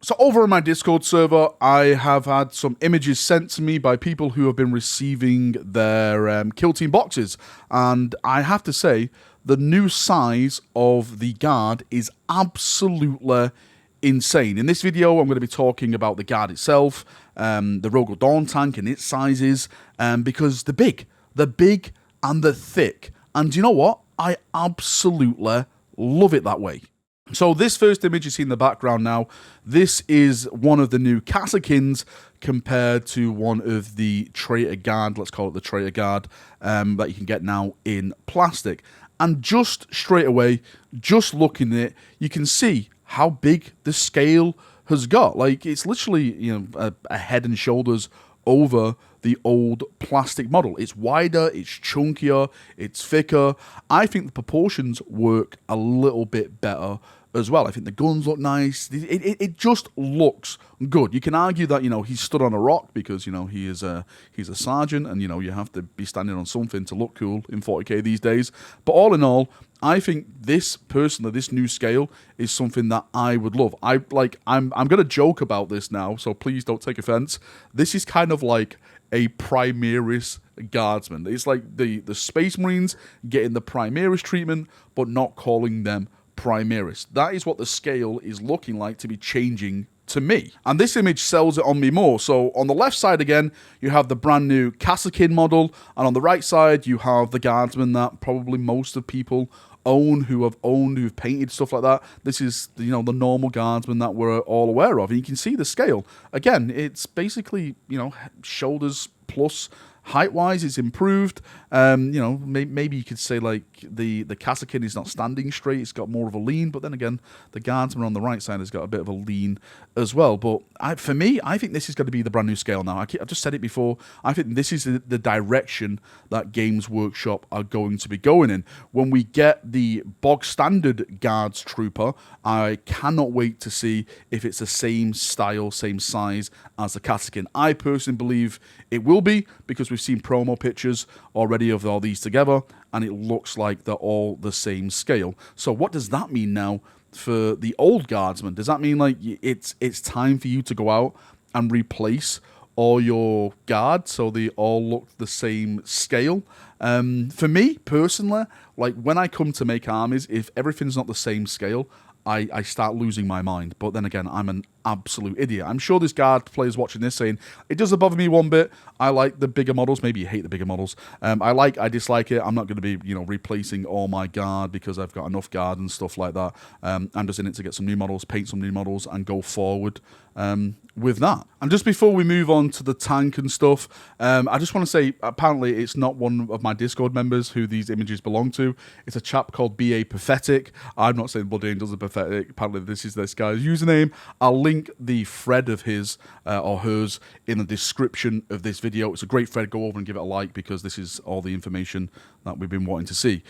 So over on my Discord server, I have had some images sent to me by people who have been receiving their Kill Team boxes. And I have to say, the new size of the Guard is absolutely insane. In this video, I'm going to be talking about the Guard itself, the Rogal Dawn tank and its sizes, because they're big. They're big and they're thick. And you know what? I absolutely love it that way. So this first image you see in the background now, this is one of the new Kasrkins compared to one of the Traitor Guard, let's call it the Traitor Guard, that you can get now in plastic. And just straight away, just looking at it, you can see how big the scale has got. Like, it's literally, you know, a head and shoulders over the old plastic model. It's wider, it's chunkier, it's thicker. I think the proportions work a little bit better as well. I think the guns look nice. It just looks good. You can argue that, you know, he's stood on a rock because, you know, he's a sergeant and, you know, you have to be standing on something to look cool in 40k these days. But all in all, I think this new scale is something that I would love. I'm going to joke about this now, so please don't take offense. This is kind of like a Primaris Guardsman. It's like the Space Marines getting the Primaris treatment, but not calling them Primaris. That is what the scale is looking like to be changing to me. And this image sells it on me more. So on the left side again, you have the brand new Kasrkin model, and on the right side, you have the Guardsman that probably most of people who've painted stuff like that. This is, you know, the normal Guardsman that we're all aware of. And you can see the scale. Again, it's basically, you know, shoulders plus height-wise, it's improved. You know, maybe you could say like the Kasrkin is not standing straight; it's got more of a lean. But then again, the Guardsman on the right side has got a bit of a lean as well. But for me, I think this is going to be the brand new scale now. I've just said it before. I think this is the direction that Games Workshop are going to be going in. When we get the bog standard Guards Trooper, I cannot wait to see if it's the same style, same size as the Kasrkin. I personally believe it will be, because we've seen promo pictures already of all these together, and it looks like they're all the same scale. So what does that mean now for the old Guardsman? Does that mean like it's time for you to go out and replace all your guards so they all look the same scale? For me personally, like when I come to make armies, if everything's not the same scale, I start losing my mind. But then again, I'm an absolute idiot. I'm sure there's Guard players watching this saying, it doesn't bother me one bit. I like the bigger models. Maybe you hate the bigger models. I dislike it. I'm not going to be, you know, replacing all my Guard because I've got enough Guard and stuff like that. I'm just in it to get some new models, paint some new models, and go forward with that. And just before we move on to the tank and stuff, I just want to say, apparently it's not one of my Discord members who these images belong to. It's a chap called BA Pathetic. I'm not saying Blood Angels are pathetic. Apparently this is this guy's username. I'll link the thread of his or hers in the description of this video. It's a great thread. Go over and give it a like, because this is all the information that we've been wanting to see.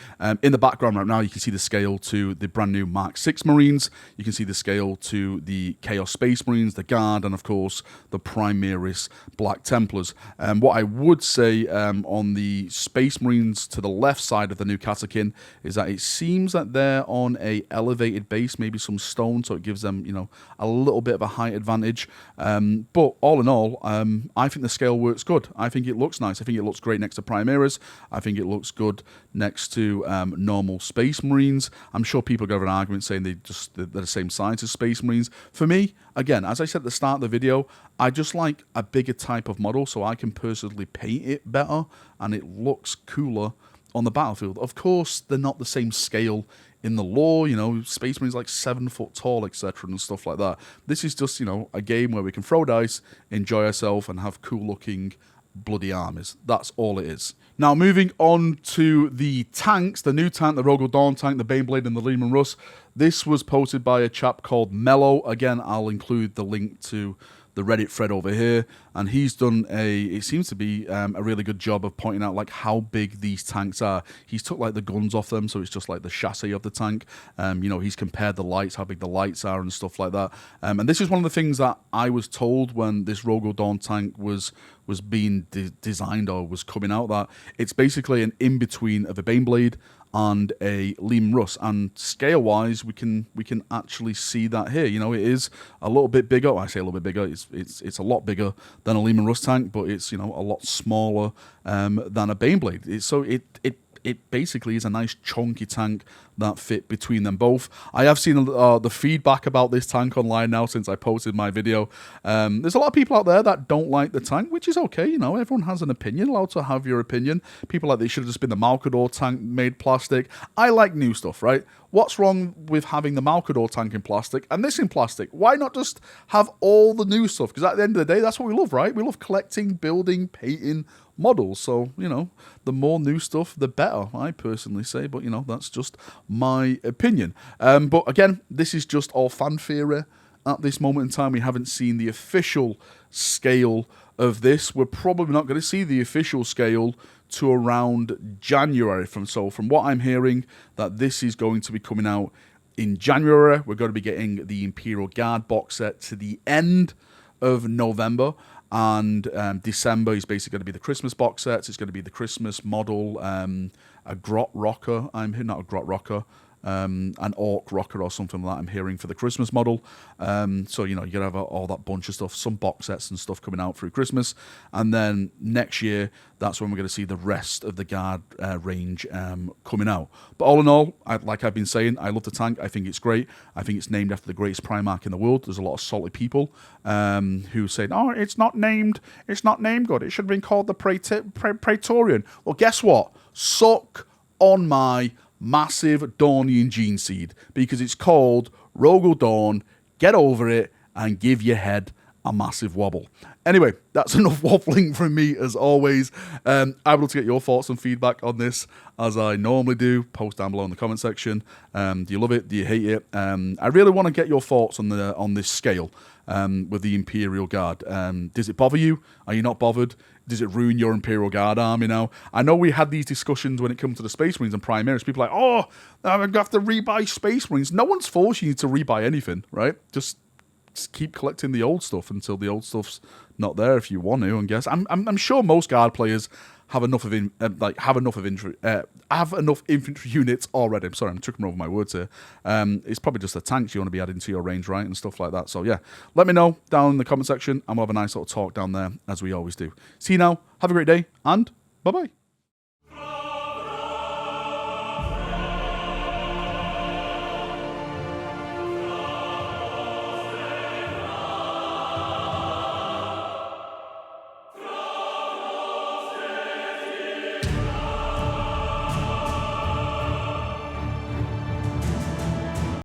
In the background right now, you can see the scale to the brand new Mark 6 Marines. You can see the scale to the Chaos Space Marines, the Guard, and of course the Primaris Black Templars. What I would say on the Space Marines to the left side of the new Kasrkin is that it seems that they're on a elevated base, maybe some stone, so it gives them, you know, a little bit of a height advantage. But all in all, I think the scale works good. I think it looks nice. I think it looks great next to Primaris. I think it looks good next to normal Space Marines. I'm sure people go have an argument saying they're the same size as Space Marines. For me, again, as I said at the start of the video, I just like a bigger type of model so I can personally paint it better and it looks cooler on the battlefield. Of course, they're not the same scale in the lore, you know, Space Marines like 7 foot tall, etc. and stuff like that. This is just, you know, a game where we can throw dice, enjoy ourselves, and have cool looking bloody armies. That's all it is. Now, moving on to the tanks, the new tank, the Rogal Dawn tank, the Baneblade, and the Lehman Russ. This was posted by a chap called Mello. Again, I'll include the link to the Reddit thread over here, and he's done it seems to be a really good job of pointing out like how big these tanks are. He's took like the guns off them, so it's just like the chassis of the tank. You know, he's compared the lights, how big the lights are and stuff like that. And this is one of the things that I was told when this Rogal Dawn tank was being designed or was coming out, that it's basically an in-between of a Baneblade and a Leman Russ, and scale-wise, we can actually see that here. You know, it is a little bit bigger. I say a little bit bigger. It's a lot bigger than a Leman Russ tank, but it's, you know, a lot smaller than a Baneblade. So it basically is a nice chunky tank that fit between them both. I have seen the feedback about this tank online now since I posted my video. There's a lot of people out there that don't like the tank, which is okay. You know, everyone has an opinion, allowed to have your opinion. People like they should have just been the Malkador tank made plastic. I like new stuff, right? What's wrong with having the Malkador tank in plastic and this in plastic? Why not just have all the new stuff? Because at the end of the day, that's what we love, right? We love collecting, building, painting models. So, you know, the more new stuff, the better, I personally say. But, you know, that's just my opinion. But again, this is just all fanfare at this moment in time. We haven't seen the official scale of this. We're probably not going to see the official scale to around January. From what I'm hearing, that this is going to be coming out in January. We're going to be getting the Imperial Guard box set to the end of November. And December is basically going to be the Christmas box sets. It's going to be the Christmas model, a Grot Rocker. Not a Grot Rocker, an Orc Rocker or something like that. I'm hearing for the Christmas model. So, you know, you're going to have all that bunch of stuff, some box sets and stuff coming out through Christmas. And then next year, that's when we're going to see the rest of the Guard range coming out. But all in all, like I've been saying, I love the tank. I think it's great. I think it's named after the greatest Primarch in the world. There's a lot of salty people who say, oh, it's not named good. It should have been called the Praetorian. Well, guess what? Suck on my massive Dawnian gene seed, because it's called Rogal Dawn. Get over it and give your head a massive wobble. Anyway, that's enough waffling from me as always. I would love to get your thoughts and feedback on this, as I normally do. Post down below in the comment section. Do you love it? Do you hate it? I really want to get your thoughts on this scale with the Imperial Guard. Does it bother you? Are you not bothered? Does it ruin your Imperial Guard army now? I know we had these discussions when it comes to the Space Marines and Primaris. People are like, oh, I'm going to have to rebuy Space Marines. No one's forcing you to rebuy anything, right? Just keep collecting the old stuff until the old stuff's not there if you want to. I guess I'm sure most Guard players have enough of infantry units already. I'm sorry, I'm tripping over my words here. It's probably just the tanks you want to be adding to your range, right, and stuff like that. So yeah, let me know down in the comment section, and we'll have a nice little talk down there as we always do. See you now. Have a great day, and bye bye.